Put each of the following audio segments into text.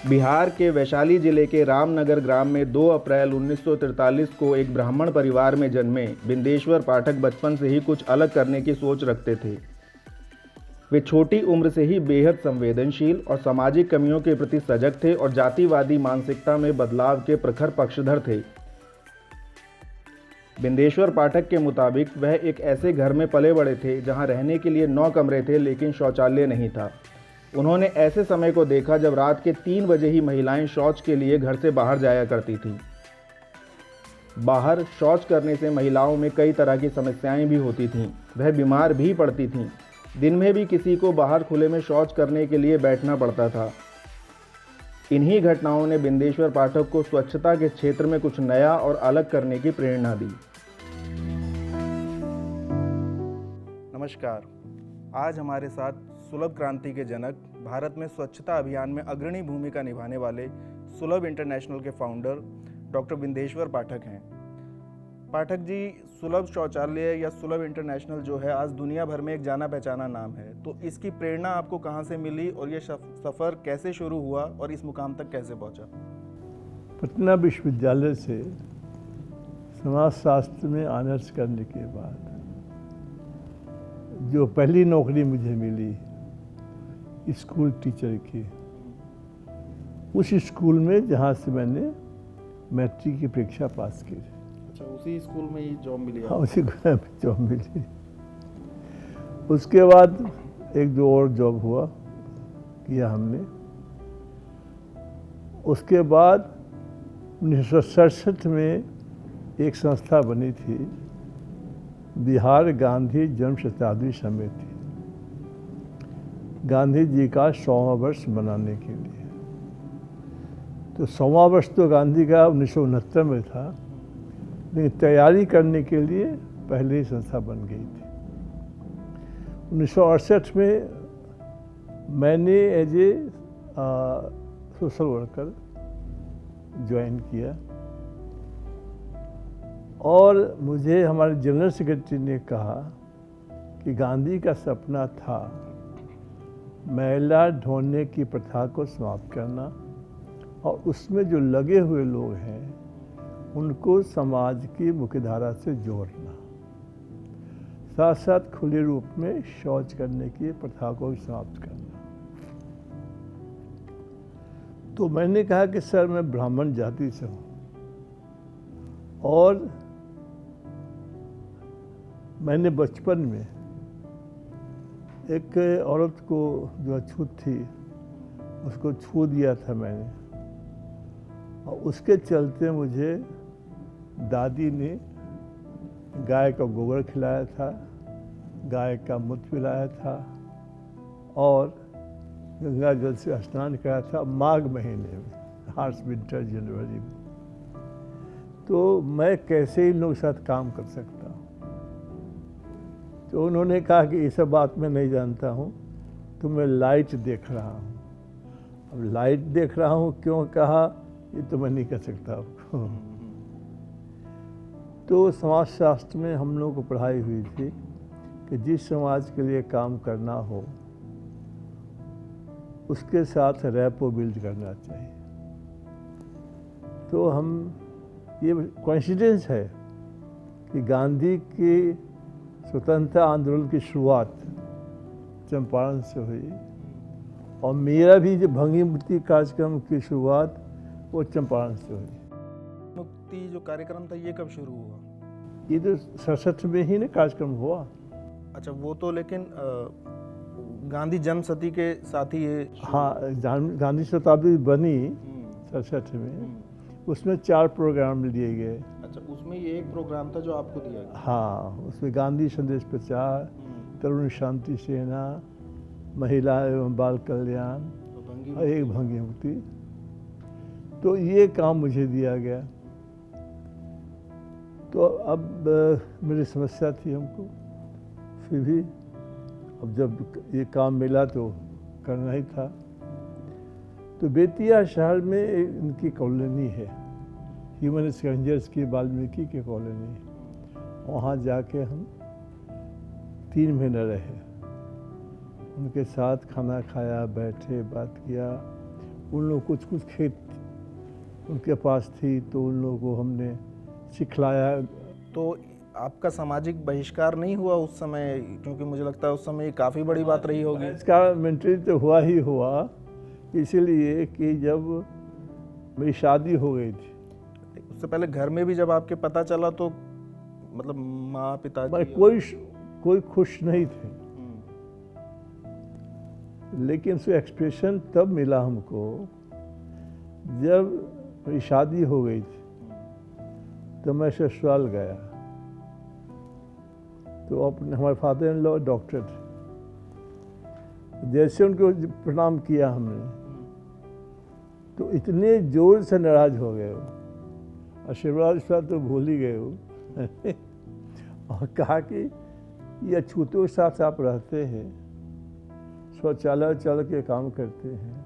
बिहार के वैशाली जिले के रामनगर ग्राम में 2 अप्रैल 1943 को एक ब्राह्मण परिवार में जन्मे बिंदेश्वर पाठक बचपन से ही कुछ अलग करने की सोच रखते थे। वे छोटी उम्र से ही बेहद संवेदनशील और सामाजिक कमियों के प्रति सजग थे और जातिवादी मानसिकता में बदलाव के प्रखर पक्षधर थे। बिंदेश्वर पाठक के मुताबिक वह एक ऐसे घर में पले बड़े थे जहां रहने के लिए 9 कमरे थे लेकिन शौचालय नहीं था। उन्होंने ऐसे समय को देखा जब रात के 3 बजे ही महिलाएं शौच के लिए घर से बाहर जाया करती थीं। बाहर शौच करने से महिलाओं में कई तरह की समस्याएं भी होती थीं। वह बीमार भी पड़ती थीं। दिन में भी किसी को बाहर खुले में शौच करने के लिए बैठना पड़ता था। इन्हीं घटनाओं ने बिंदेश्वर पाठक को स्वच्छता के क्षेत्र में कुछ नया और अलग करने की प्रेरणा दी। नमस्कार, आज हमारे साथ सुलभ क्रांति के जनक, भारत में स्वच्छता अभियान में अग्रणी भूमिका निभाने वाले सुलभ इंटरनेशनल के फाउंडर डॉक्टर बिंदेश्वर पाठक हैं। पाठक जी, सुलभ शौचालय या सुलभ इंटरनेशनल जो है आज दुनिया भर में एक जाना पहचाना नाम है, तो इसकी प्रेरणा आपको कहाँ से मिली और ये सफ़र कैसे शुरू हुआ और इस मुकाम तक कैसे पहुँचा? पटना विश्वविद्यालय से समाजशास्त्र में ऑनर्स करने के बाद जो पहली नौकरी मुझे मिली स्कूल टीचर की, उस स्कूल में जहाँ से मैंने मैट्रिक की परीक्षा पास की। अच्छा, उसी स्कूल में ही जॉब मिली? हाँ, उसी जॉब मिली। उसके बाद 1-2 और जॉब हुआ किया हमने। उसके बाद 1967 में एक संस्था बनी थी, बिहार गांधी जन्म शताब्दी समिति, गांधी जी का 100वां वर्ष मनाने के लिए। तो 100वां वर्ष तो गांधी का 1969 में था, लेकिन तैयारी करने के लिए पहले ही संस्था बन गई थी। 1968 में मैंने as a social worker join किया और मुझे हमारे जनरल सेक्रेटरी ने कहा कि गांधी का सपना था मैला ढोने की प्रथा को समाप्त करना और उसमें जो लगे हुए लोग हैं उनको समाज की मुख्यधारा से जोड़ना, साथ साथ खुले रूप में शौच करने की प्रथा को भी समाप्त करना। तो मैंने कहा कि सर, मैं ब्राह्मण जाति से हूँ और मैंने बचपन में एक औरत को जो अछूत थी उसको छू दिया था मैंने, और उसके चलते मुझे दादी ने गाय का गोबर खिलाया था, गाय का मूत्र पिलाया था और गंगा जल से स्नान कराया था माघ महीने में, हार्श विंटर जनवरी में। तो मैं कैसे इन लोगों के साथ काम कर सकता हूँ? तो उन्होंने कहा कि ये सब बात मैं नहीं जानता हूँ, तो मैं लाइट देख रहा हूँ। अब लाइट देख रहा हूँ क्यों कहा, ये तो मैं नहीं कह सकता आपको। तो समाजशास्त्र में हम लोगों को पढ़ाई हुई थी कि जिस समाज के लिए काम करना हो उसके साथ रैपो बिल्ड करना चाहिए। तो हम, ये कोइंसिडेंस है कि गांधी की स्वतंत्रता आंदोलन की शुरुआत चंपारण से हुई और मेरा भी जो भंगी मुक्ति कार्यक्रम की शुरुआत वो चंपारण से हुई। मुक्ति जो कार्यक्रम था ये कब शुरू हुआ? ये तो 67 में ही ना कार्यक्रम हुआ। अच्छा, वो तो लेकिन गांधी जन्म शती के साथ ही ये हाँ, गांधी शताब्दी बनी 67 में, उसमें 4 प्रोग्राम लिए गए। अच्छा, उसमें ये एक प्रोग्राम था जो आपको दिया गया? हाँ, उसमें गांधी संदेश प्रचार, तरुण शांति सेना, महिला एवं बाल कल्याण और एक भंगी मुक्ति। तो ये काम मुझे दिया गया। तो अब मेरी समस्या थी हमको, फिर भी अब जब ये काम मिला तो करना ही था। तो बेतिया शहर में इनकी कॉलोनी है, ह्यूमन स्ट्रेंजर्स की, वाल्मीकि की कॉलोनी। वहाँ जाके हम 3 महीने रहे, उनके साथ खाना खाया, बैठे, बात किया। उन लोग कुछ कुछ खेत उनके पास थी, तो उन लोगों को हमने सिखलाया। तो आपका सामाजिक बहिष्कार नहीं हुआ उस समय? क्योंकि मुझे लगता है उस समय ये काफ़ी बड़ी बात रही होगी। इसका मेंटली तो हुआ ही हुआ, इसीलिए कि जब मेरी शादी हो गई थी, उससे पहले घर में भी जब आपके पता चला तो मतलब माँ पिता मैं कोई खुश नहीं थे, लेकिन उसका एक्सप्रेशन तब मिला हमको जब मेरी शादी हो गई थी। तो मैं ससुराल गया, तो अपने हमारे फादर इन लॉ डॉक्टर थे, जैसे उनको प्रणाम किया हमने, तो इतने जोर से नाराज हो गए वो, आशीर्वाद तो भूल ही गए वो और कहा कि ये अछूतों के साथ आप रहते हैं, शौचालय चल के काम करते हैं,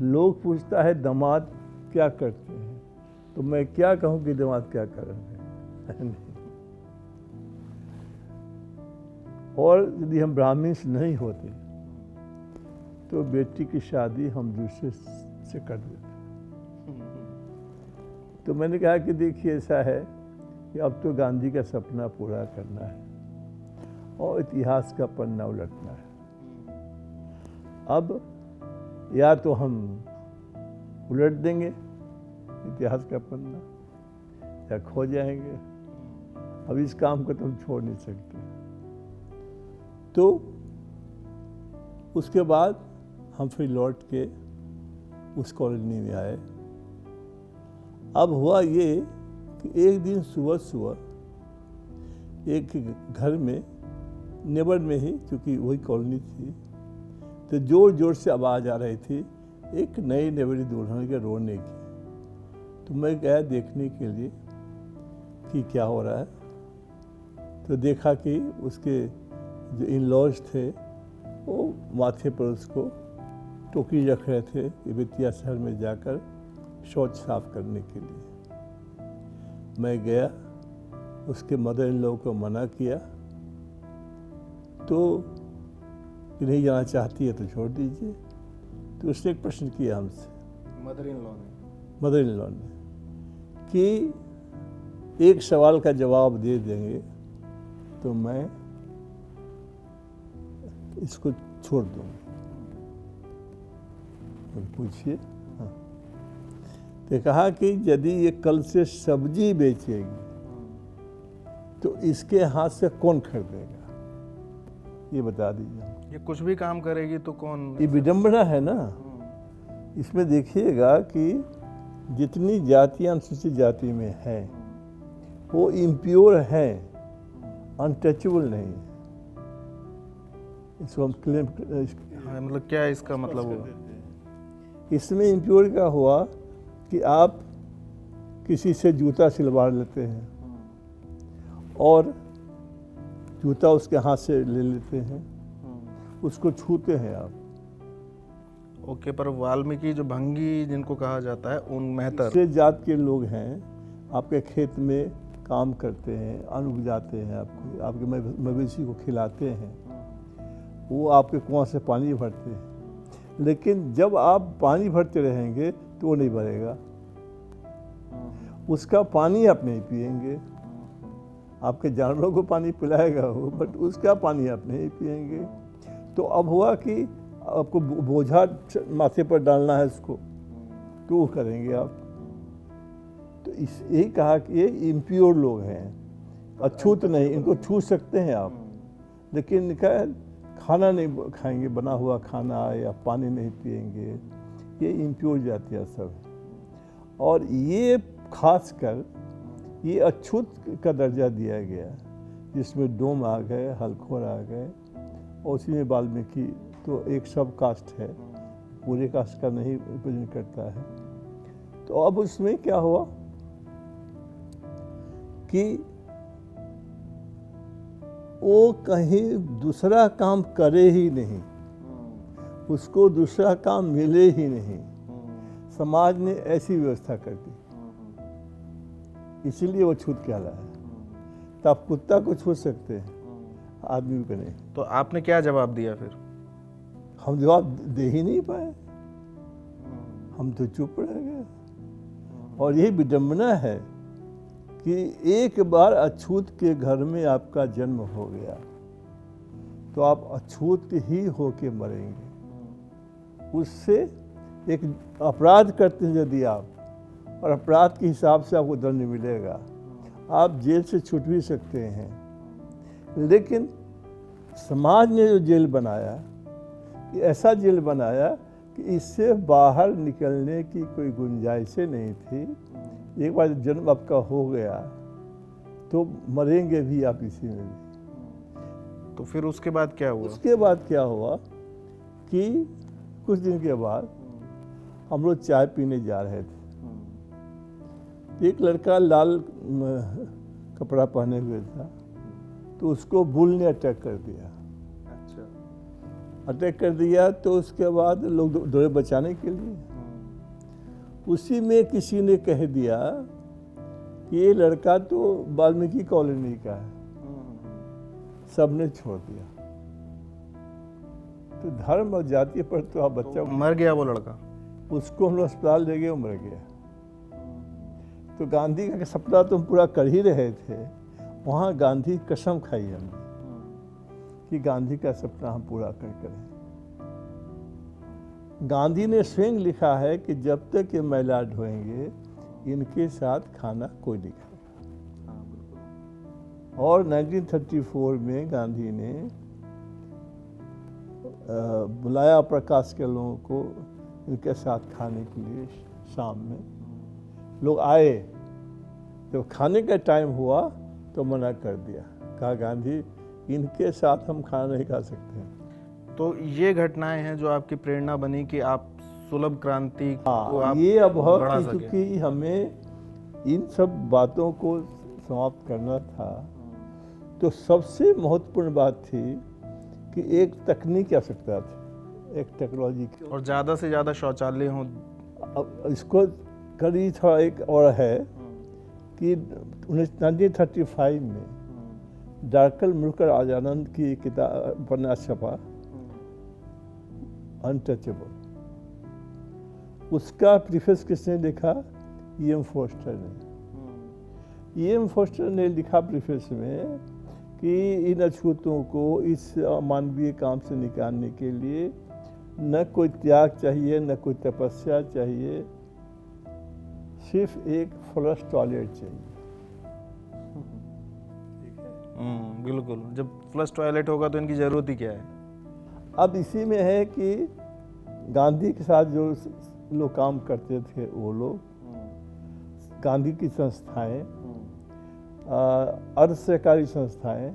लोग पूछता है दामाद क्या करते हैं, तो मैं क्या कहूँ कि दामाद क्या कर रहे हैं और यदि हम ब्राह्मण नहीं होते तो बेटी की शादी हम दूसरे से कर देते। तो मैंने कहा कि देखिए ऐसा है कि अब तो गांधी का सपना पूरा करना है और इतिहास का पन्ना उलटना है। अब या तो हम उलट देंगे इतिहास का पन्ना या खो जाएंगे, अब इस काम को तो हम छोड़ नहीं सकते। तो उसके बाद हम फिर लौट के उस कॉलोनी में आए। अब हुआ ये कि एक दिन सुबह सुबह एक घर में नेबर में ही, क्योंकि वही कॉलोनी थी, तो जोर जोर से आवाज़ आ रही थी एक नई नेबरी दुल्हन के रोने की। तो मैं गया देखने के लिए कि क्या हो रहा है। तो देखा कि उसके जो इन लॉज थे वो माथे पर उसको टोकरी रख रहे थे कि बेतिया शहर में जाकर शौच साफ करने के लिए। मैं गया, उसके मदर इन लॉ को मना किया, तो कि नहीं जाना चाहती है तो छोड़ दीजिए। तो उसने एक प्रश्न किया हमसे, मदर इन लॉ ने कि एक सवाल का जवाब दे देंगे तो मैं इसको छोड़ दूँगी। पूछिए। हाँ, तो कहा कि यदि ये कल से सब्जी बेचेगी तो इसके हाथ से कौन खरीदेगा, ये बता दीजिए। ये कुछ भी काम करेगी तो कौन? ये विडंबना है ना। इसमें देखिएगा कि जितनी जातियां अनुसूचित जाति में हैं वो इम्प्योर हैं, अनटचेबल नहीं। इसको हम क्लेम, मतलब क्या इसका मतलब हुआ? इसमें इम्प्योर क्या हुआ कि आप किसी से जूता सिलवा लेते हैं और जूता उसके हाथ से ले लेते हैं, उसको छूते हैं आप। ओके, पर वाल्मीकि जो भंगी जिनको कहा जाता है उन मेहतर से जात के लोग हैं, आपके खेत में काम करते हैं, अन्न उपजाते हैं, आपके मवेशी को खिलाते हैं, वो आपके कुआं से पानी भरते हैं। लेकिन जब आप पानी भरते रहेंगे तो वो नहीं भरेगा, उसका पानी आप नहीं पिएंगे। आपके जानवरों को पानी पिलाएगा वो, बट उसका पानी आप नहीं पिएंगे। तो अब हुआ कि आपको बोझा माथे पर डालना है उसको, तो वो करेंगे आप। तो यही कहा कि ये इम्प्योर लोग हैं, अछूत नहीं, इनको छू सकते हैं आप, लेकिन इनका खाना नहीं खाएंगे, बना हुआ खाना या पानी नहीं पिएंगे, ये इम्प्योर जातियाँ सब। और ये खासकर ये अछूत का दर्जा दिया गया, जिसमें डोम आ गए, हलखोर आ गए, और उसी में वाल्मीकि तो एक सब कास्ट है, पूरे कास्ट का नहीं रिप्रेजेंट करता है। तो अब उसमें क्या हुआ कि वो कहीं दूसरा काम करे ही नहीं, उसको दूसरा काम मिले ही नहीं। समाज ने ऐसी व्यवस्था कर दी, इसीलिए वो छूत कहला है। तो आप कुत्ता को छू सकते हैं, आदमी को नहीं। तो आपने क्या जवाब दिया फिर? हम जवाब दे ही नहीं पाए। हम तो चुप रह गए। और यही विडंबना है कि एक बार अछूत के घर में आपका जन्म हो गया तो आप अछूत ही होके मरेंगे। उससे एक अपराध करते हैं यदि आप, और अपराध के हिसाब से आपको दंड मिलेगा, आप जेल से छूट भी सकते हैं। लेकिन समाज ने जो जेल बनाया, ऐसा जेल बनाया कि इससे बाहर निकलने की कोई गुंजाइश नहीं थी। एक बार जन्म आपका हो गया तो मरेंगे भी आप इसी में भी। तो फिर उसके बाद क्या हुआ? उसके बाद क्या हुआ कि कुछ दिन के बाद हम लोग चाय पीने जा रहे थे। एक लड़का लाल कपड़ा पहने हुए था, तो उसको बुल ने अटैक कर दिया। अच्छा। अटैक कर दिया तो उसके बाद लोग दौड़े बचाने के लिए। उसी में किसी ने कह दिया कि ये लड़का तो वाल्मीकि कॉलोनी का है। सबने छोड़ दिया। तो धर्म और जाति पर तो आप बच्चा मर गया वो लड़का? उसको हम लोग अस्पताल ले गए, वो मर गया। तो गांधी का सपना तो हम पूरा कर ही रहे थे। वहाँ गांधी कसम खाई हमने कि गांधी का सपना हम पूरा करें। गांधी ने स्वयं लिखा है कि जब तक ये मैला ढोएंगे इनके साथ खाना कोई नहीं खाएगा। और 1934 में गांधी ने बुलाया प्रकाश के लोगों को इनके साथ खाने के लिए। शाम में लोग आए, जब खाने का टाइम हुआ तो मना कर दिया। कहा गांधी इनके साथ हम खाना नहीं खा सकते हैं। तो ये घटनाएं हैं जो आपकी प्रेरणा बनी कि आप सुलभ क्रांति को आप ये अब बढ़ा है सकें। क्योंकि हमें इन सब बातों को समाप्त करना था। तो सबसे महत्वपूर्ण बात थी कि एक तकनीक की आवश्यकता थी, एक टेक्नोलॉजी की। और ज़्यादा से ज़्यादा शौचालय हों। अब इसको करी थोड़ा एक और है कि 1935 में डार्कल मुल्कर आजानंद की किताब उपन्यास छपा, अनटचेबल। उसका प्रीफेस किसने लिखा? E.M. फोस्टर ने। E.M. फोस्टर ने लिखा प्रीफेस में कि इन अछूतों को इस मानवीय काम से निकालने के लिए न कोई त्याग चाहिए, न कोई तपस्या चाहिए, सिर्फ एक फ्लश टॉयलेट चाहिए। बिल्कुल। जब फ्लश टॉयलेट होगा तो इनकी ज़रूरत ही क्या है? अब इसी में है कि गांधी के साथ जो लोग काम करते थे, वो लोग, गांधी की संस्थाएं, अर्ध सरकारी संस्थाएं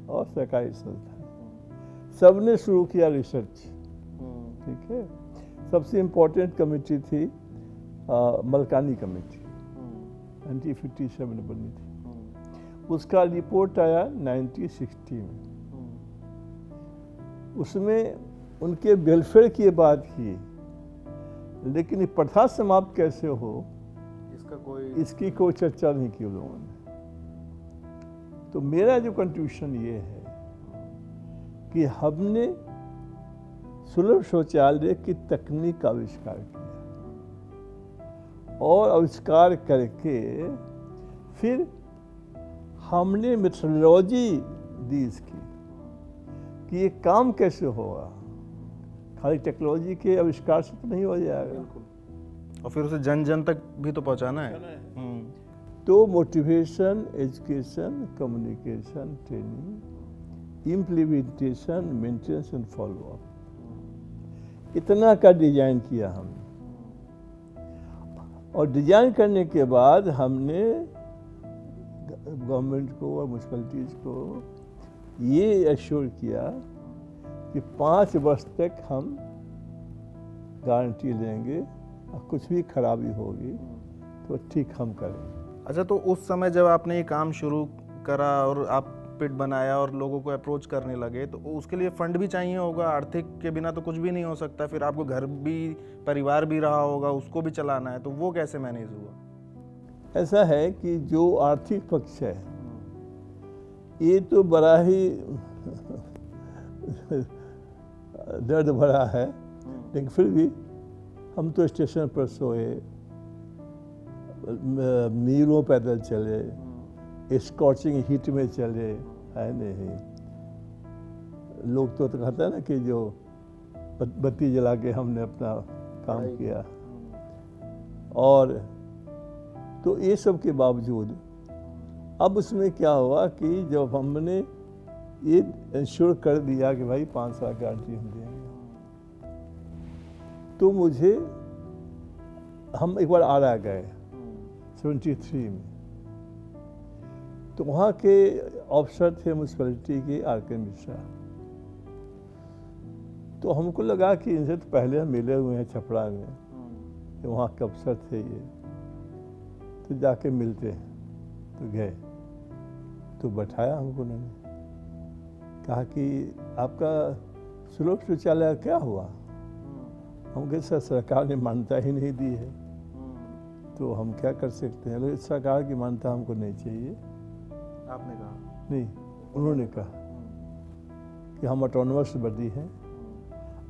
और सरकारी संस्थाएं, सबने शुरू किया रिसर्च। ठीक है। सबसे इम्पोर्टेंट कमेटी थी मलकानी कमेटी, 1957 में बनी थी। उसका रिपोर्ट आया 1960 में। उसमें उनके वेलफेयर की बात की, लेकिन ये प्रथा समाप्त कैसे हो इसकी कोई चर्चा नहीं की उन लोगों ने। तो मेरा जो कंट्रीब्यूशन ये है कि हमने सुलभ शौचालय की तकनीक का आविष्कार किया और आविष्कार करके फिर हमने मेथोडोलॉजी दी इसकी कि ये काम कैसे होगा। खाली टेक्नोलॉजी के आविष्कार से तो नहीं हो जाएगा। और फिर उसे जन जन तक भी तो पहुंचाना है। तो motivation, education, communication, training, implementation, maintenance and follow up, इतना का डिजाइन किया हमने। और डिजाइन करने के बाद हमने गवर्नमेंट को और म्यूनसिपैलिटीज़ को ये एश्योर किया कि 5 वर्ष तक हम गारंटी लेंगे और कुछ भी खराबी होगी तो ठीक हम करेंगे। अच्छा, तो उस समय जब आपने ये काम शुरू करा और आप पिट बनाया और लोगों को अप्रोच करने लगे, तो उसके लिए फंड भी चाहिए होगा। आर्थिक के बिना तो कुछ भी नहीं हो सकता। फिर आपको घर भी, परिवार भी रहा होगा, उसको भी चलाना है, तो वो कैसे मैनेज हुआ? ऐसा है कि जो आर्थिक पक्ष है ये तो बड़ा ही दर्द भरा है, लेकिन फिर भी हम तो स्टेशन पर सोए, मीलों पैदल चले, स्कॉचिंग हीट में चले, है नहीं। लोग तो कहते हैं ना कि जो बत्ती जला के हमने अपना काम किया। और तो ये सब के बावजूद अब उसमें क्या हुआ कि जब हमने ये इंश्योर कर दिया कि भाई 5 साल गारंटी हम देंगे, तो मुझे हम एक बार आरा गए 73 में। तो वहाँ के ऑफिसर थे म्यूनसिपैलिटी के आर.के. मिश्रा। तो हमको लगा कि इनसे तो पहले हम मिले हुए हैं छपरा में, तो वहाँ के अफसर थे ये, तो जाके मिलते हैं। तो गए तो बैठाया हमको उन्होंने, कहा कि आपका सुलभ शौचालय क्या हुआ? हम कहे सर सरकार ने मान्यता ही नहीं दी है, तो हम क्या कर सकते हैं? सरकार की मान्यता हमको नहीं चाहिए। आपने कहा? नहीं, उन्होंने कहा कि हम ऑटोनमस बॉडी हैं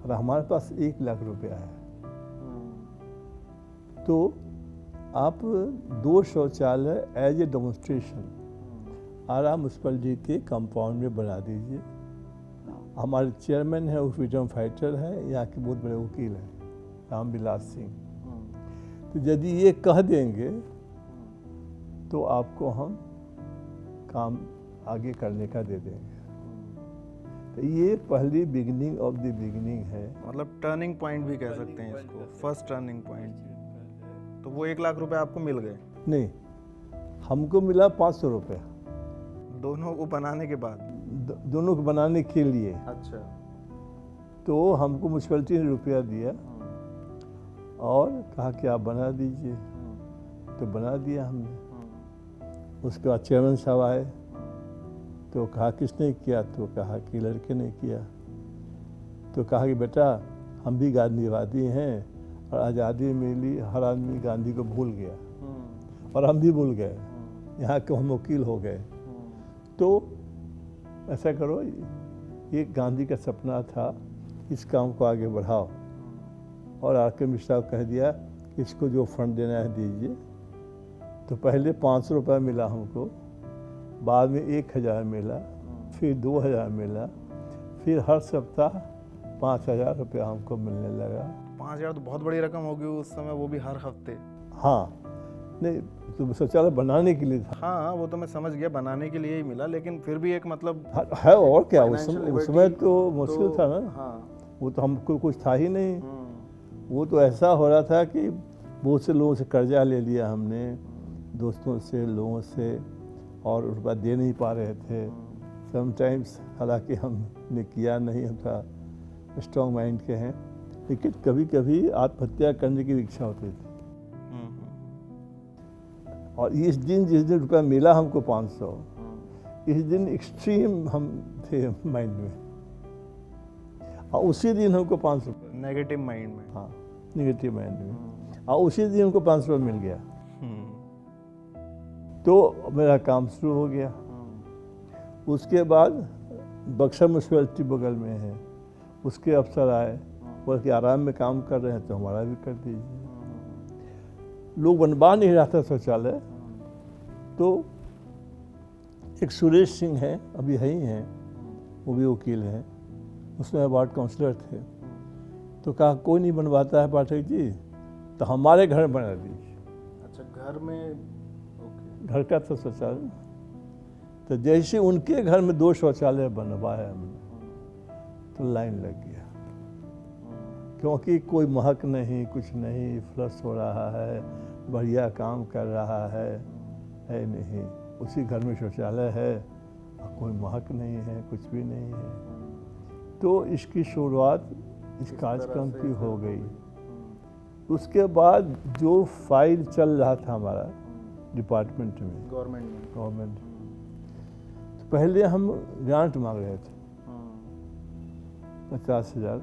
और हमारे पास 1 लाख रुपया है, तो आप 2 शौचालय as a demonstration Arrah municipality के कंपाउंड में बना दीजिए। हमारे चेयरमैन है वो फ्रीडम फाइटर है, यहाँ के बहुत बड़े वकील हैं रामविलास सिंह। तो यदि ये कह देंगे तो आपको हम काम आगे करने का दे देंगे। तो ये पहली बिगिनिंग ऑफ द बिगिनिंग है। मतलब टर्निंग पॉइंट भी कह सकते हैं इसको, फर्स्ट टर्निंग पॉइंट। तो वो 1 लाख रुपए आपको मिल गए? नहीं, हमको मिला 500 रुपये दोनों को बनाने के बाद? दोनों को बनाने के लिए। अच्छा। तो हमको म्यूनसिपैलिटी ने रुपया दिया और कहा कि आप बना दीजिए, तो बना दिया हमने। उसके बाद चेयरमैन साहब आए तो कहा किसने किया? तो कहा कि लड़के ने किया। तो कहा कि बेटा हम भी गांधीवादी हैं और आज़ादी मिली, हर आदमी गांधी को भूल गया और हम भी भूल गए, यहाँ के हम वकील हो गए। तो ऐसा करो, ये गांधी का सपना था, इस काम को आगे बढ़ाओ। और आर.के. मिश्रा कह दिया कि इसको जो फंड देना है दीजिए। तो पहले 500 रुपये मिला हमको, बाद में 1000 मिला, फिर 2000 मिला, फिर हर सप्ताह 5000 रुपया हमको मिलने लगा। 5000 तो बहुत बड़ी रकम होगी उस समय, वो भी हर हफ्ते। हाँ, नहीं तो शौचालय बनाने के लिए था। हाँ, वो तो मैं समझ गया, बनाने के लिए ही मिला, लेकिन फिर भी एक मतलब है और क्या, उस financial समय liberty तो मुश्किल था ना। हाँ। वो तो हमको कुछ था ही नहीं। वो तो ऐसा हो रहा था कि बहुत से लोगों से कर्जा ले लिया हमने, दोस्तों से, लोगों से, और रुपया दे नहीं पा रहे थे समटाइम्स। हालांकि हमने किया नहीं, हम था स्ट्रॉन्ग माइंड के हैं, लेकिन कभी कभी आत्महत्या करने की इच्छा होती थी। और इस दिन जिस दिन रुपया मिला हमको 500, इस दिन एक्सट्रीम हम थे माइंड में, और उसी दिन हमको 500 रुपये नेगेटिव माइंड में। हाँ, नेगेटिव माइंड में, और उसी दिन हमको 500 रुपये मिल गया। तो मेरा काम शुरू हो गया। उसके बाद बक्सर म्यूनसिपैलिटी बगल में है, उसके अफसर आए, बोले कि आराम में काम कर रहे हैं तो हमारा भी कर दीजिए। लोग बनवा नहीं रहा था शौचालय, तो एक सुरेश सिंह हैं, अभी है ही हैं, वो भी वकील हैं, उसमें वार्ड काउंसलर थे। तो कहा कोई नहीं बनवाता है पाठक जी, तो हमारे घर में बना दीजिए। अच्छा, घर में? घर का था शौचालय। तो जैसे उनके घर में 2 शौचालय बनवाया हमने, तो लाइन लग गया, क्योंकि कोई महक नहीं, कुछ नहीं, फ्लश हो रहा है, बढ़िया काम कर रहा है नहीं, उसी घर में शौचालय है और कोई महक नहीं है, कुछ भी नहीं है। तो इसकी शुरुआत इस कार्यक्रम की हो गई। उसके बाद जो फाइल चल रहा था हमारा डिपार्टमेंट में, गवर्नमेंट, तो पहले हम ग्रांट मांग रहे थे 50,000।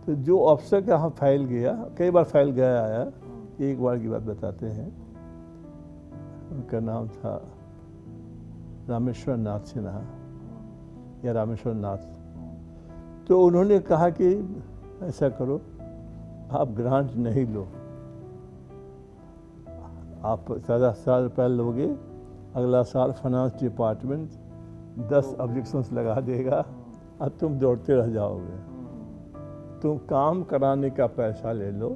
तो जो अफसर के यहाँ फाइल गया, कई बार फाइल गया आया, एक बार की बात बताते हैं। उनका नाम था रामेश्वर नाथ सिन्हा या रामेश्वर नाथ। तो उन्होंने कहा कि ऐसा करो, आप ग्रांट नहीं लो, आप 14,000 रुपये लोगे, अगला साल फाइनेंस डिपार्टमेंट 10 ऑब्जेक्शंस लगा देगा और तुम दौड़ते रह जाओगे। तुम काम कराने का पैसा ले लो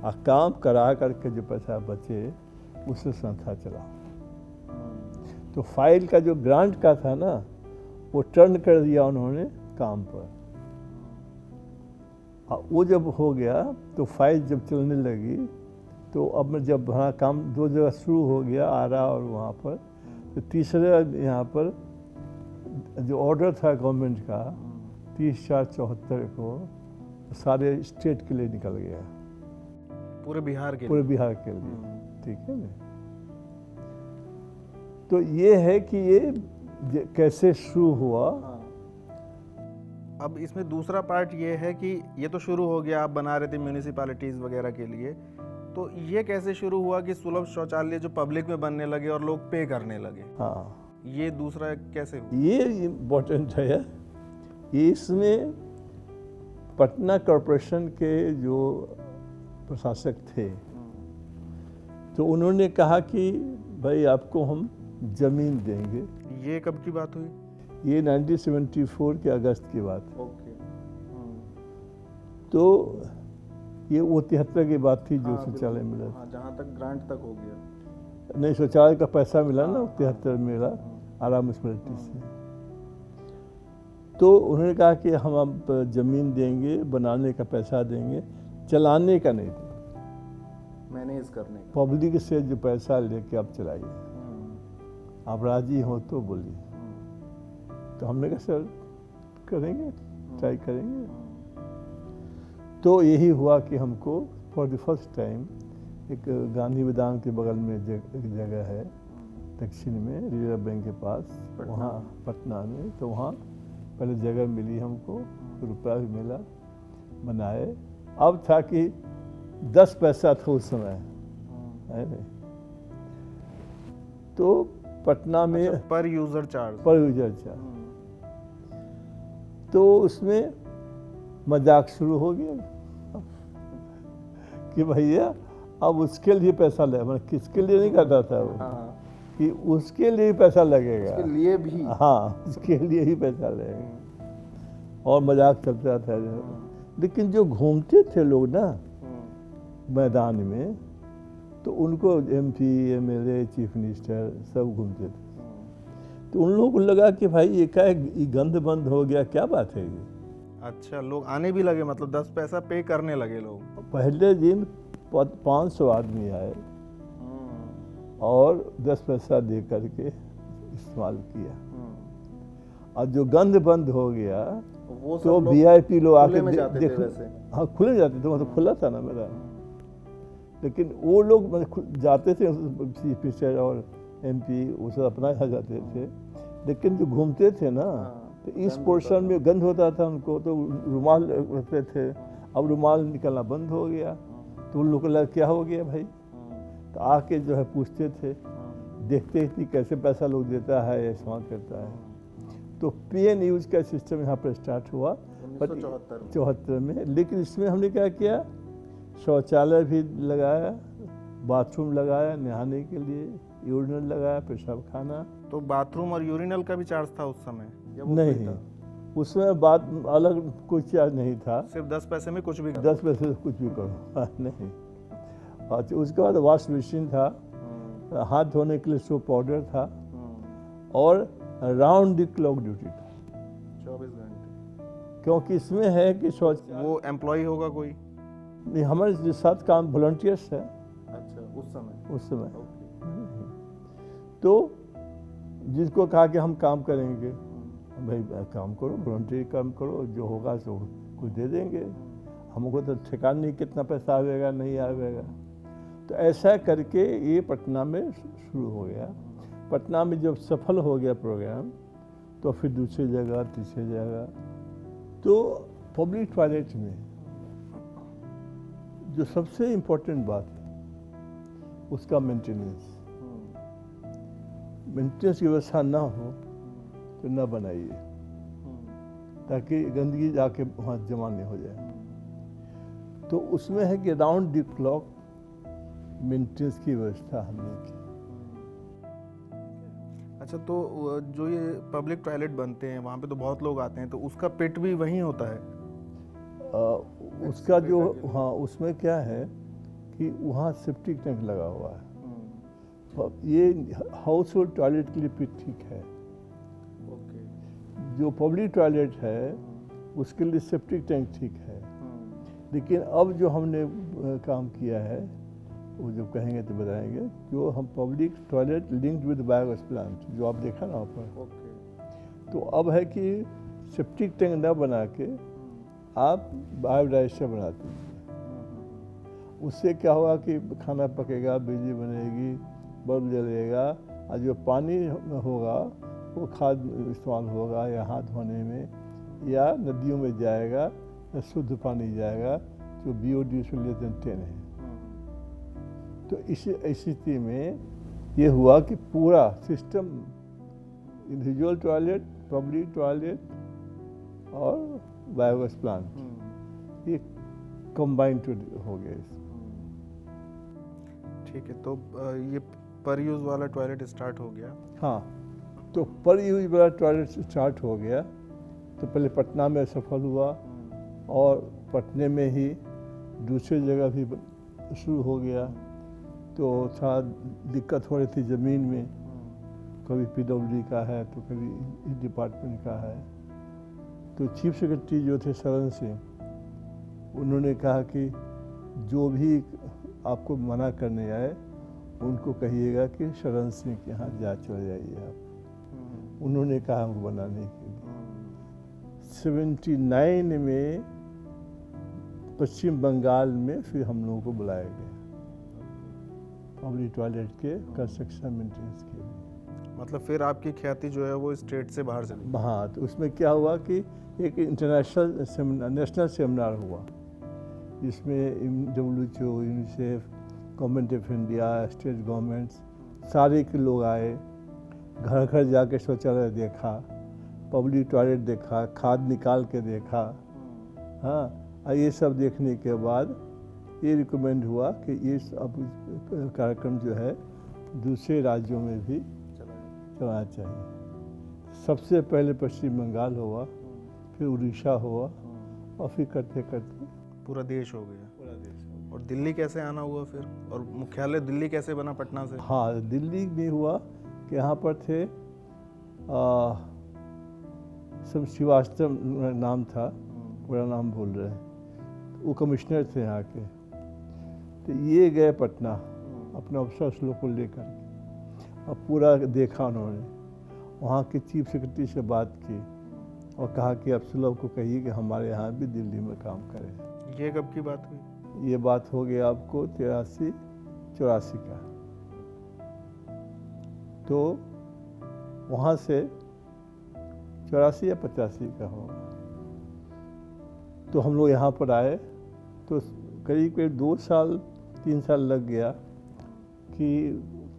और काम करा करके जो पैसा बचे उससे संस्था चलाओ। तो फाइल का जो ग्रांट का था ना, वो टर्न कर दिया उन्होंने काम पर। और वो जब हो गया तो फाइल जब चलने लगी, तो अब मैं जब वहाँ काम 2 जगह शुरू हो गया, आरा और वहाँ पर, तो तीसरे यहाँ पर जो ऑर्डर था गवर्नमेंट का 30/4/74 को सारे स्टेट के लिए निकल गया, पूरे बिहार के पूरे बिहार के लिए। ठीक है ना। तो ये है कि ये कैसे शुरू हुआ। अब इसमें दूसरा पार्ट ये है कि ये तो शुरू हो गया, आप बना रहे थे म्यूनिसिपैलिटीज़ वगैरह के लिए, तो ये कैसे शुरू हुआ कि सुलभ शौचालय जो पब्लिक में बनने लगे और लोग पे करने लगे? हाँ, ये दूसरा कैसे हुआ? ये इम्पोर्टेंट है। इसमें पटना कॉरपोरेशन के जो प्रशासक थे, तो उन्होंने कहा कि भाई आपको हम ज़मीन देंगे। ये कब की बात हुई? ये 1974 के अगस्त की बात है। ओके। तो ये वो 73 की बात थी जो शौचालय मिला। हाँ, जहाँ तक ग्रांट तक हो गया। नहीं, शौचालय का पैसा मिला ना 73 मिला आरा म्यूनिसिपैलिटी से। तो उन्होंने कहा कि हम अब ज़मीन देंगे, बनाने का पैसा देंगे, चलाने का नहीं देंगे, मैनेज करने का। पब्लिक से जो पैसा लेके आप चलाइए, आप राजी हो तो बोलिए। तो हमने कहा सर करेंगे, ट्राई करेंगे। तो यही हुआ कि हमको फॉर द फर्स्ट टाइम एक गांधी मैदान के बगल में एक जगह है दक्षिण में, रिजर्व बैंक के पास, वहाँ पटना में, तो वहाँ पहले जगह मिली हमको, रुपया भी मिला, बनाए। अब था कि 10 पैसा था उस समय, है नहीं। तो पटना में अच्छा, पर यूजर चार्ज। तो उसमें मजाक शुरू हो गया कि भैया अब उसके लिए पैसा ले, मतलब किसके लिए नहीं करता था वो, कि उसके लिए पैसा लगेगा, उसके लिए भी। हाँ, उसके लिए ही पैसा लगेगा। और मजाक चलता था। लेकिन जो घूमते थे लोग ना मैदान में, तो उनको MP, MLA, चीफ मिनिस्टर सब घूमते थे। तो उन लोगों को लगा कि भाई ये क्या है, गंद बंद हो गया, क्या बात है ये। अच्छा, लोग आने भी लगे, मतलब 10 पैसा पे करने लगे लोग। पहले दिन 500 आदमी आए और 10 पैसा दे करके इस्तेमाल किया। और जो गंद बंद हो गया वो तो VIP लोग आके देख, हाँ खुले जाते थे, मतलब खुला था ना मेरा। लेकिन वो लोग मतलब जाते थे, चीफ मिनिस्टर और MP वो सब अपना यहाँ जाते थे। लेकिन जो घूमते थे ना, तो इस पोर्शन में गंद होता था उनको, तो रुमाल रखते थे। अब रुमाल निकलना बंद हो गया, तो उन लोगों को लगा क्या हो गया भाई। तो आके जो है पूछते थे, देखते थे कैसे पैसा लोग देता है या इस्तेमाल करता है। तो PN यूज का सिस्टम यहाँ पर स्टार्ट हुआ 74 में। लेकिन इसमें हमने क्या किया, शौचालय भी लगाया, बाथरूम लगाया नहाने के लिए, यूरिनल लगाया, पेशाब खाना। तो बाथरूम और यूरिनल का भी चार्ज था उस समय? नहीं, उसमें बात अलग कोई चार्ज नहीं था, सिर्फ 10 पैसे में कुछ भी 10 पैसे से कुछ भी करो नहीं। और उसके बाद वॉश मशीन था, हाथ धोने के लिए सोप पाउडर था, और राउंड द क्लॉक ड्यूटी था, 24 घंटे। क्योंकि इसमें है कि शौच वो एम्प्लॉय होगा कोई? नहीं, हमारे साथ काम वॉलंटियर्स है। अच्छा, उस समय। तो जिसको कहा कि हम काम करेंगे, भाई काम करो, वॉलंटियर काम करो, जो होगा सो कुछ दे देंगे, हमको तो ठिकान नहीं कितना पैसा आवेगा नहीं आवेगा। तो ऐसा करके ये पटना में शुरू हो गया। पटना में जब सफल हो गया प्रोग्राम, तो फिर दूसरी जगह, तीसरी जगह। तो पब्लिक टॉयलेट में जो सबसे इम्पोर्टेंट बात है उसका मेंटेनेंस की व्यवस्था ना हो तो ना बनाइए, ताकि गंदगी जाके वहाँ जमा नहीं हो जाए। तो उसमें है कि राउंड द क्लॉक मेंटेनेंस की व्यवस्था हमने की। अच्छा, तो जो ये पब्लिक टॉयलेट बनते हैं वहाँ पे तो बहुत लोग आते हैं, तो उसका पिट भी वहीं होता है? उसका जो, हाँ, उसमें क्या है कि वहाँ सेप्टिक टैंक लगा हुआ है। तो ये हाउस होल्ड टॉयलेट के लिए पिट ठीक है। ओके। जो पब्लिक टॉयलेट है उसके लिए सेप्टिक टैंक ठीक है। लेकिन अब जो हमने काम किया है, वो जो कहेंगे तो बताएंगे, जो हम public toilet linked with biogas plant, जो आप देखा ना वहाँ पर। ओके। तो अब है कि सेप्टिक टैंक न बना के आप बायोडाइजेस्टर बना दीजिए। उससे क्या होगा कि खाना पकेगा, बिजली बनेगी, बल्ब जलेगा, और जो पानी होगा वो खाद इस्तेमाल होगा या हाथ धोने में, या नदियों में जाएगा, या शुद्ध पानी जाएगा जो BOD से लेस देन 10 है। तो इस स्थिति में ये हुआ कि पूरा system, individual toilet, public toilet और बायोगैस प्लांट, ये कंबाइंड हो गया इसमें। ठीक है, तो ये पर यूज़ वाला टॉयलेट स्टार्ट हो गया। हाँ, तो पर यूज वाला टॉयलेट स्टार्ट हो गया। तो पहले पटना में सफल हुआ, और पटने में ही दूसरी जगह भी शुरू हो गया। तो थोड़ा दिक्कत हो रही थी ज़मीन में, कभी PWD का है तो कभी इस डिपार्टमेंट का है। तो चीफ सेक्रेटरी जो थे शरण सिंह, उन्होंने कहा कि जो भी आपको मना करने आए उनको कहिएगा कि शरण सिंह के यहाँ जा चले जाइए आप। उन्होंने कहा हमको बनाने के लिए। 79 में पश्चिम बंगाल में फिर हम लोगों को बुलाया गया पब्लिक टॉयलेट के कंस्ट्रक्शन मेंटेनेंस के लिए। मतलब फिर आपकी ख्याति जो है वो स्टेट से बाहर चली। हाँ, तो उसमें क्या हुआ कि एक इंटरनेशनल सेमिनार, नेशनल सेमिनार हुआ, जिसमें WHO, UNICEF, government of India, state governments, सारे के लोग आए। घर घर जाके शौचालय देखा, पब्लिक टॉयलेट देखा, खाद निकाल के देखा। हाँ, और ये सब देखने के बाद ये रिकमेंड हुआ कि ये अब कार्यक्रम जो है दूसरे राज्यों में भी चलाना चाहिए। सबसे पहले पश्चिम बंगाल हुआ, फिर उड़ीसा हुआ, और फिर करते करते पूरा देश हो गया। और दिल्ली कैसे आना हुआ फिर, और मुख्यालय दिल्ली कैसे बना पटना से? हाँ, दिल्ली में हुआ कि यहाँ पर थे सब श्रीवास्तव नाम था, पूरा नाम भूल रहे हैं, वो कमिश्नर थे यहाँ के। तो ये गए पटना अपने अफसर लोग को लेकर, और पूरा देखा उन्होंने। वहाँ के चीफ सेक्रेटरी से बात की और कहा कि अफसर लोग को कहिए कि हमारे यहाँ भी दिल्ली में काम करें। ये कब की बात हुई? ये बात हो गया आपको 83-84 का। तो वहाँ से 84 या 85 का होगा। तो हम लोग यहाँ पर आए, तो करीब करीब 2-3 साल लग गया कि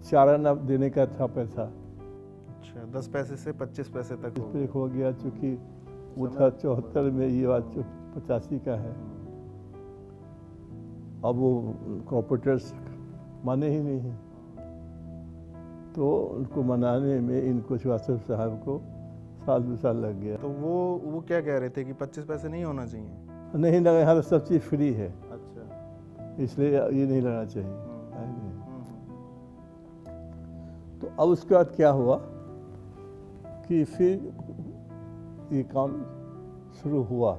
चाराना देने का था पैसा। अच्छा, 10 पैसे से 25 पैसे तक इस पर हो गया, चूँकि वो था 74 में, ये बात 85 का है। अब वो कॉर्पोरेटर्स माने ही नहीं, तो उनको मनाने में इनको श्रीवास्तव साहब को 1-2 साल लग गया। तो वो क्या कह रहे थे कि 25 पैसे नहीं होना चाहिए? नहीं लगा, यहाँ तो सब चीज़ फ्री है, अच्छा, इसलिए ये नहीं लगना चाहिए। तो अब उसके बाद क्या हुआ कि फिर ये काम शुरू हुआ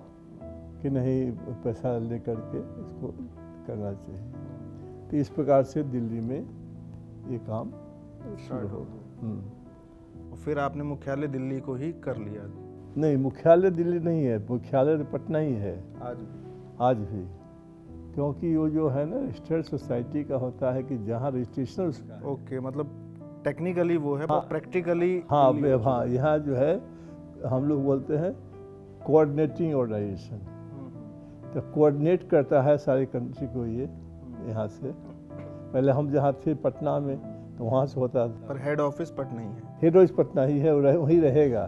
कि नहीं, पैसा लेकर के इसको करना चाहिए। तो इस प्रकार से दिल्ली में ये काम शुरू हो गया। और फिर आपने मुख्यालय दिल्ली को ही कर लिया? नहीं, मुख्यालय दिल्ली नहीं है, मुख्यालय तो पटना ही है आज भी। क्योंकि वो जो है ना, रजिस्टर्ड सोसाइटी का होता है कि जहाँ रजिस्ट्रेशन उसका है। ओके, मतलब टेक्निकली वो है, हाँ, पर प्रैक्टिकली हाँ, यहाँ जो है हम लोग बोलते हैं कोऑर्डिनेटिंग ऑर्गेनाइजेशन। तो कोऑर्डिनेट करता है सारी कंट्री को ये यहाँ से। पहले हम जहाँ थे पटना में, तो वहाँ से होता था। पर हेड ऑफिस पटना ही है? हेड ऑफिस पटना ही है, वहीं रहेगा।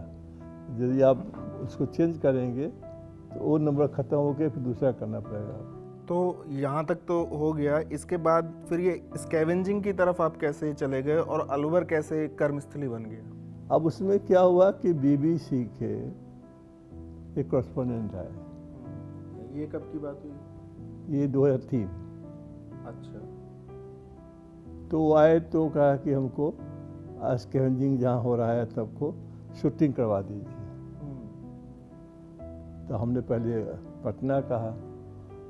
यदि आप उसको चेंज करेंगे तो वो नंबर ख़त्म हो गया, फिर दूसरा करना पड़ेगा। तो यहाँ तक तो हो गया, इसके बाद फिर ये स्कैवेंजिंग की तरफ आप कैसे चले गए और अलवर कैसे कर्मस्थली बन गया? अब उसमें क्या हुआ कि BBC के एक कॉरेस्पोंडेंट आए, ये कब की बात हुई? ये 2003। अच्छा। तो वो आए तो कहा कि हमको स्कैवेंजिंग जहाँ हो रहा है सबको शूटिंग करवा दीजिए। तो हमने पहले पटना कहा,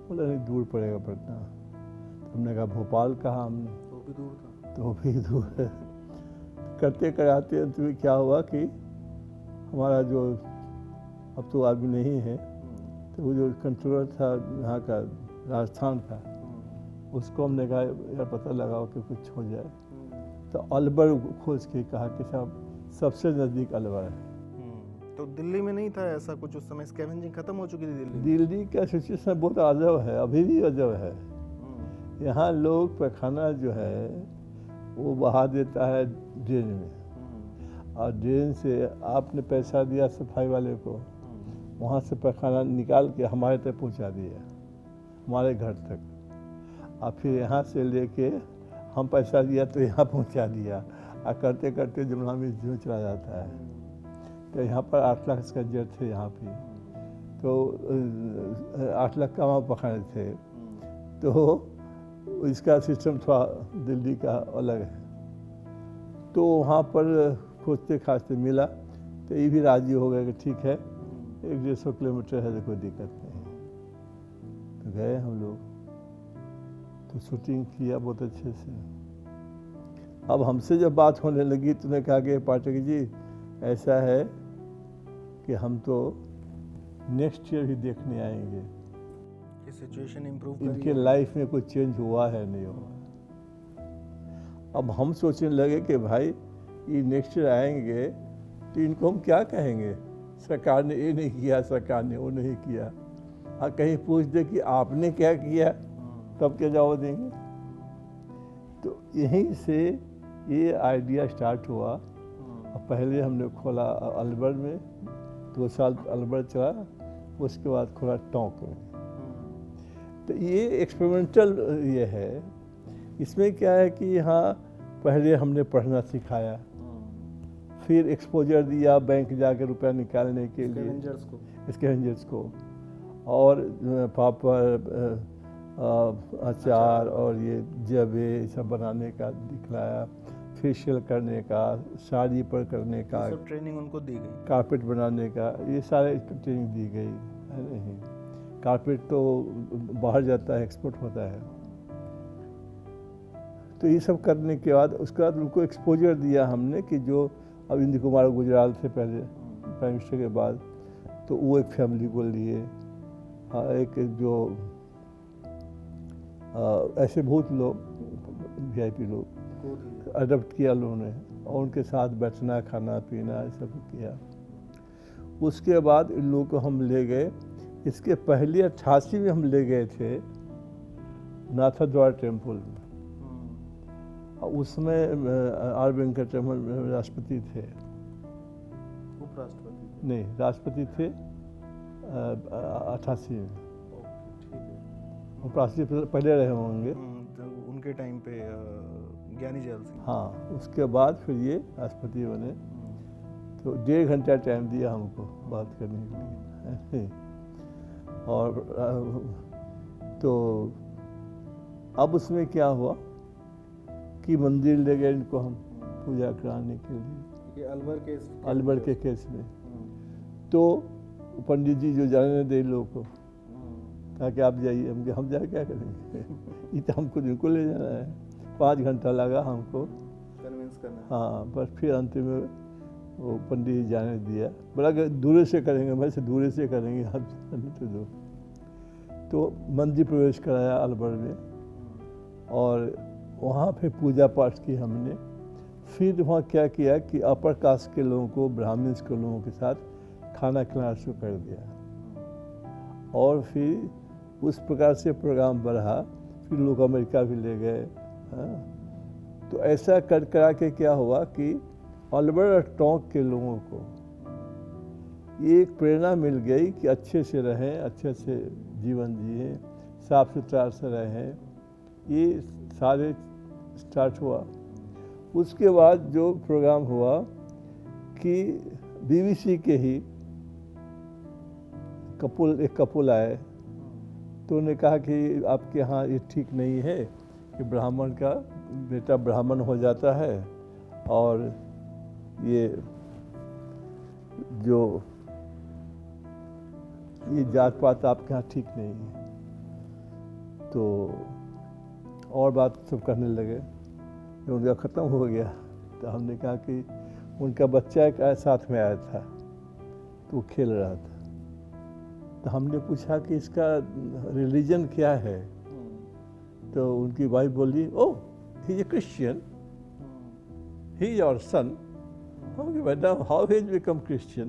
बोला नहीं दूर पड़ेगा पटना। तो हमने कहा भोपाल कहा हमने, तो भी दूर था। तो भी दूर है। करते कराते अंत में क्या हुआ कि हमारा जो अब तो आदमी नहीं है, तो वो जो कंट्रोलर था यहाँ का राजस्थान का, उसको हमने कहा यार पता लगाओ कि कुछ हो जाए। तो अलवर खोज के कहा कि साहब सबसे नज़दीक अलवर है। तो दिल्ली में नहीं था ऐसा कुछ उस समय? स्कैवेंजिंग खत्म हो चुकी थी दिल्ली में? दिल्ली का सिचुएशन बहुत अजब है, अभी भी अजब है। यहाँ लोग पैखाना जो है वो बहा देता है ड्रेन में, और ड्रेन से आपने पैसा दिया सफाई वाले को, वहाँ से पैखाना निकाल के हमारे तक पहुँचा दिया, हमारे घर तक। और फिर यहाँ से लेके हम पैसा दिया तो यहाँ पहुँचा दिया, और करते करते जुमला में जो चला जाता है। तो यहाँ पर 8 लाख स्कंजर थे यहाँ पे, तो 8 लाख का वहाँ पकड़े थे। तो इसका सिस्टम थोड़ा दिल्ली का अलग है। तो वहाँ पर खोजते खाजते मिला, तो ये भी राजी हो गए कि ठीक है 100-150 किलोमीटर है तो कोई दिक्कत नहीं। तो गए हम लोग, तो शूटिंग किया बहुत अच्छे से। अब हमसे जब बात होने लगी तो उन्होंने कहा कि पाठक जी ऐसा है कि हम तो नेक्स्ट ईयर ही देखने आएंगे, सिचुएशन इम्प्रूव इनके लाइफ में कोई चेंज हुआ है नहीं हुआ। अब हम सोचने लगे कि भाई ये नेक्स्ट ईयर आएंगे तो इनको हम क्या कहेंगे, सरकार ने ये नहीं किया, सरकार ने वो नहीं किया। हाँ कहीं पूछ दे कि आपने क्या किया, तब क्या जवाब देंगे। तो यहीं से ये आइडिया स्टार्ट हुआ। पहले हमने खोला अलवर में, 2 साल अलवर चला, उसके बाद खोला टोंक में। तो ये एक्सपेरिमेंटल ये है। इसमें क्या है कि यहाँ पहले हमने पढ़ना सिखाया, फिर एक्सपोजर दिया बैंक जाके रुपया निकालने के लिए स्कैवेंजर्स को, और पापड़ अचार और ये जबे सब बनाने का दिखलाया, फेशियल करने का, साड़ी पर करने का, सब ट्रेनिंग उनको दी गई, कारपेट बनाने का, ये सारे ट्रेनिंग दी गई है। नहीं कारपेट तो बाहर जाता है, एक्सपोर्ट होता है। तो ये सब करने के बाद उसके बाद उनको एक्सपोजर दिया हमने कि जो अब इंद्र कुमार गुजराल थे पहले प्राइम मिनिस्टर के बाद, तो वो एक फैमिली को लिए, एक जो ऐसे बहुत लोग VIP लोग अडॉप्ट किया उन्होंने, और उनके साथ बैठना खाना पीना सब किया। उसके बाद इन लोगों को हम ले गए, इसके पहले 88 में हम ले गए थे नाथद्वारा टेम्पल में। उसमें R वेंकटरमन राष्ट्रपति थे, उपराष्ट्रपति नहीं राष्ट्रपति थे 88 में। उपराष्ट्रपति पहले रहे होंगे, तो उनके टाइम पे ज्ञानी जैल सिंह। हाँ उसके बाद फिर ये राष्ट्रपति बने। तो 1.5 घंटा टाइम दिया हमको बात करने के लिए। और तो अब उसमें क्या हुआ कि मंदिर ले गए इनको हम पूजा कराने के लिए, ये अलवर के केस में। तो पंडित जी जो जाने दे लोगों को कहा कि आप जाइए। हम जाए क्या करेंगे ये तो हमको जिनको ले जाना है। 5 घंटा लगा हमको कन्विंस करना। हाँ बस फिर अंतिम में वो पंडित जी जाने दिया। बोला कि दूर से करेंगे, मैं से दूर से करेंगे, आप जाने तो दो। तो मंदिर प्रवेश कराया अलवर में, और वहाँ पे पूजा पाठ की हमने। फिर वहाँ क्या किया कि अपर कास्ट के लोगों को, ब्राह्मण्स के लोगों के साथ खाना खिलाना शुरू कर दिया, और फिर उस प्रकार से प्रोग्राम बढ़ा। फिर लोग अमेरिका भी ले गए। तो ऐसा कर करा के क्या हुआ कि अलवर और टोंक के लोगों को एक प्रेरणा मिल गई कि अच्छे से रहें, अच्छे से जीवन जिए, साफ सुथरा से रहें, ये सारे स्टार्ट हुआ। उसके बाद जो प्रोग्राम हुआ कि बीबीसी के ही एक कपुल आए, तो उन्होंने कहा कि आपके यहाँ ये ठीक नहीं है कि ब्राह्मण का बेटा ब्राह्मण हो जाता है और ये जो ये जात पात आपके यहाँ ठीक नहीं है। तो और बात सब करने लगे, जब उनका ख़त्म हो गया तो हमने कहा कि उनका बच्चा एक साथ में आया था, तो वो खेल रहा था। तो हमने पूछा कि इसका रिलीजन क्या है, तो उनकी वाइफ बोली, oh he is a Christian, he is our son. हम कहा, madam how he become Christian,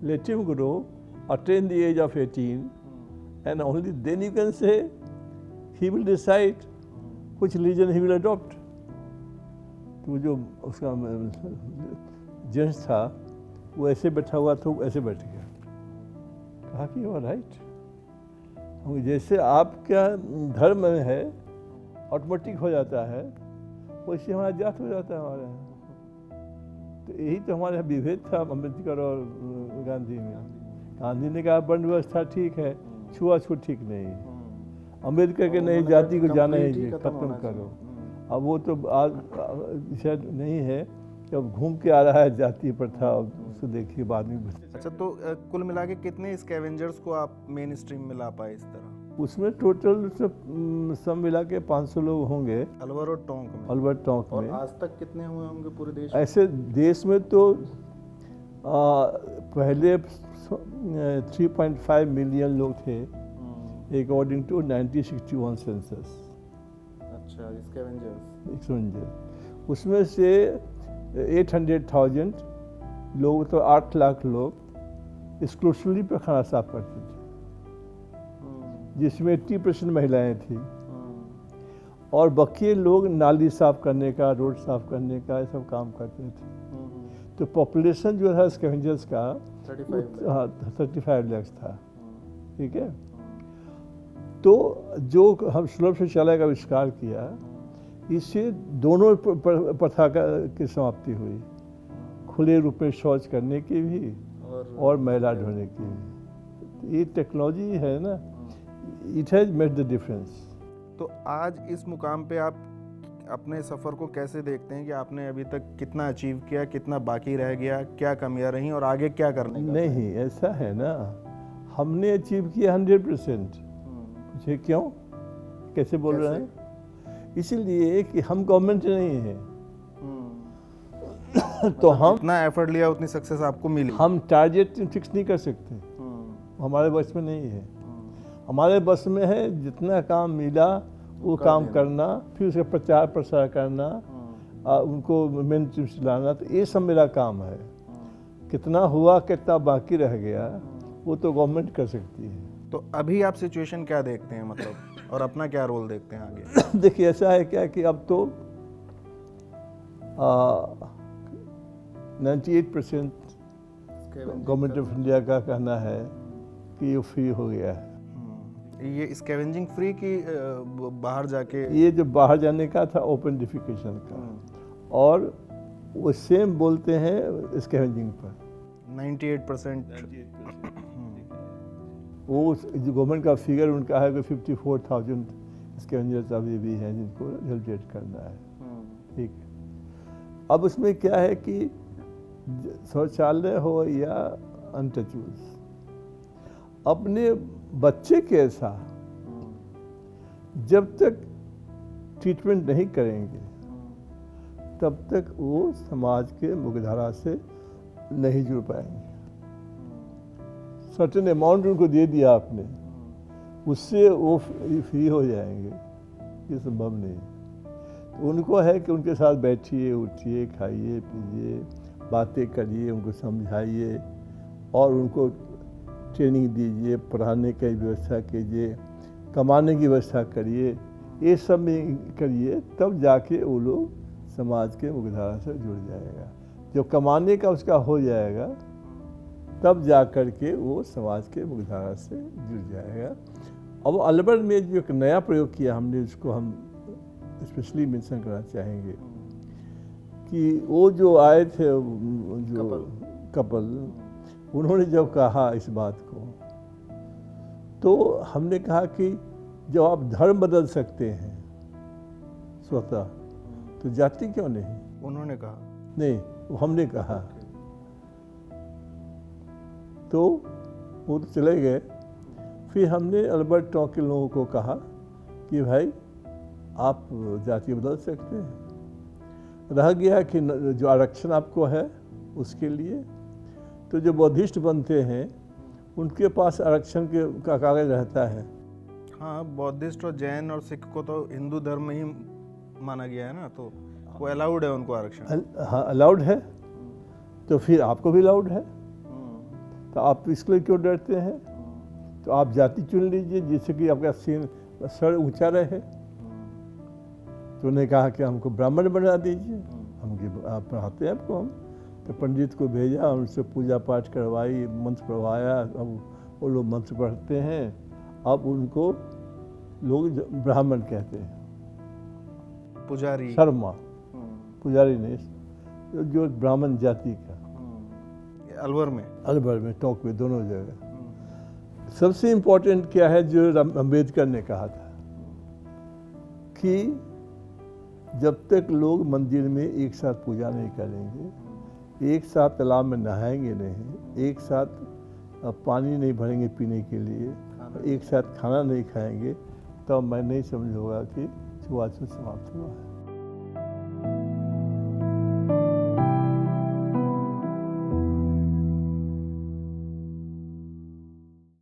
let him grow, attain the age of 18, and only then you can say he will decide which religion he will adopt. तो जो उसका gents था वो ऐसे बैठा हुआ था, वो ऐसे बैठ गया। कहा कि यू आर राइट, जैसे आपका धर्म में है ऑटोमेटिक हो जाता है, वैसे हमारा जात हो जाता है हमारे यहाँ। तो यही तो हमारे यहाँ विभेद था अम्बेडकर और गांधी में। गांधी ने कहा वर्ण व्यवस्था ठीक है, छुआछूत ठीक नहीं है। अम्बेडकर के नहीं, जाति को जाना ही खत्म करो। अब वो तो आज शायद नहीं है, जब घूम के आ रहा है जाति प्रथा, उसको देखिए बाद में। अच्छा, तो कुल मिला के कितने स्कैवेंजर्स को आप मेन स्ट्रीम में ला पाए इस तरह? उसमें टोटल सब मिला के 500 लोग होंगे अलवर और टोंक में। अलवर टोंक में। और आज तक कितने हुए होंगे पूरे देश? ऐसे देश में तो पहले 3.5 मिलियन लोग थे अकॉर्डिंग टू 1961 सेंसस। अच्छा, स्कैवेंजर्स। उसमें से 800,000 लोग, तो 8 लाख लोग एक्सक्लूसिवली पैखाना साफ करते थे, जिसमें 80% महिलाएं थी, और बाकी लोग नाली साफ करने का, रोड साफ करने का, ये सब काम करते थे। तो पॉपुलेशन जो है स्कैवेंजर्स का 35 लाख था। ठीक है। तो जो हम सुलभ शौचालय का आविष्कार किया, इससे दोनों प्रथा की समाप्ति हुई, खुले रूप में शौच करने की भी और मैला ढोने की भी। ये टेक्नोलॉजी है ना, it has made the difference. तो आज इस मुकाम पे आप अपने सफ़र को कैसे देखते हैं कि आपने अभी तक कितना अचीव किया, कितना बाकी रह गया, क्या कमियां रहीं और आगे क्या करने का? नहीं, ऐसा है ना, हमने अचीव किया 100%। पूछे क्यों, कैसे बोल रहे हैं? इसीलिए कि हम गवर्नमेंट नहीं है। तो हम इतना एफर्ट लिया, उतनी सक्सेस आपको मिली। हम टारगेट फिक्स नहीं कर सकते, हमारे बस में नहीं है। हमारे बस में है जितना काम मिला वो काम करना, फिर उसका प्रचार प्रसार करना, उनको मेन स्ट्रीम से लाना। तो ये सब मेरा काम है। कितना हुआ, कितना बाकी रह गया, वो तो गवर्नमेंट कर सकती है। तो अभी आप सिचुएशन क्या देखते हैं, मतलब, और अपना क्या रोल देखते हैं आगे? देखिए, ऐसा है क्या कि अब तो 98% गवर्नमेंट ऑफ इंडिया का कहना है कि ये फ्री हो गया है। ये स्कैवेंजिंग फ्री की बाहर जाके, ये जो बाहर जाने का था ओपन डिफिकेशन का, और वो सेम बोलते हैं स्कैवेंजिंग पर 98%। वो जो गवर्नमेंट का फिगर उनका है कि 54,000 स्कैवेंजर्स अभी भी हैं जिनको रिहबिलिटेट करना है। ठीक। अब उसमें क्या है कि शौचालय हो या अनटचेबल्स, अपने बच्चे के ऐसा जब तक ट्रीटमेंट नहीं करेंगे तब तक वो समाज के मुख्यधारा से नहीं जुड़ पाएंगे। सर्टेन अमाउंट उनको दे दिया आपने, उससे वो फ्री हो जाएंगे, ये संभव नहीं। तो उनको है कि उनके साथ बैठिए, उठिए, खाइए, पीजिए, बातें करिए, उनको समझाइए और उनको ट्रेनिंग दीजिए, पढ़ाने की व्यवस्था कीजिए, कमाने की व्यवस्था करिए, ये सब में करिए, तब जाके वो लोग समाज के मुख्यधारा से जुड़ जाएगा। जब कमाने का उसका हो जाएगा तब जा कर के वो समाज के मुख्यधारा से जुड़ जाएगा। अब अल्बर्ट में जो एक नया प्रयोग किया हमने, उसको हम स्पेशली मेंशन करना चाहेंगे कि वो जो आए थे जो कपल, उन्होंने जब कहा इस बात को, तो हमने कहा कि जब आप धर्म बदल सकते हैं स्वतः, तो जाति क्यों नहीं? उन्होंने कहा नहीं, वो हमने कहा। तो वो तो चले गए। फिर हमने अल्बर्ट टॉक के लोगों को कहा कि भाई आप जाति बदल सकते हैं। रह गया कि जो आरक्षण आपको है उसके लिए, तो जो बौद्धिस्ट बनते हैं उनके पास आरक्षण का कागज रहता है। हाँ, बौद्धिस्ट और जैन और सिख को तो हिंदू धर्म में ही माना गया है ना, तो वो अलाउड है उनको आरक्षण। हाँ, अलाउड है, तो फिर आपको भी अलाउड है, तो आप इसके लिए क्यों डरते हैं? तो आप जाति चुन लीजिए जिससे कि आपका सर ऊंचा रहे। तो उन्होंने कहा कि हमको ब्राह्मण बना दीजिए, हम आप पढ़ाते हैं आपको हम। तो पंडित को भेजा, उनसे पूजा पाठ करवाई, मंत्र पढ़वाया। अब वो लोग मंत्र पढ़ते हैं, अब उनको लोग ब्राह्मण कहते हैं। पुजारी, शर्मा, पुजारी नहीं, जो एक ब्राह्मण जाति का। अलवर में टॉक में दोनों जगह। सबसे इम्पोर्टेंट क्या है जो अम्बेडकर ने कहा था कि जब तक लोग मंदिर में एक साथ पूजा नहीं करेंगे, एक साथ तालाब में नहाएंगे नहीं, एक साथ पानी नहीं भरेंगे पीने के लिए, एक साथ खाना नहीं खाएंगे, तब मैं नहीं समझूंगा कि छुआछूत समाप्त हुआ है।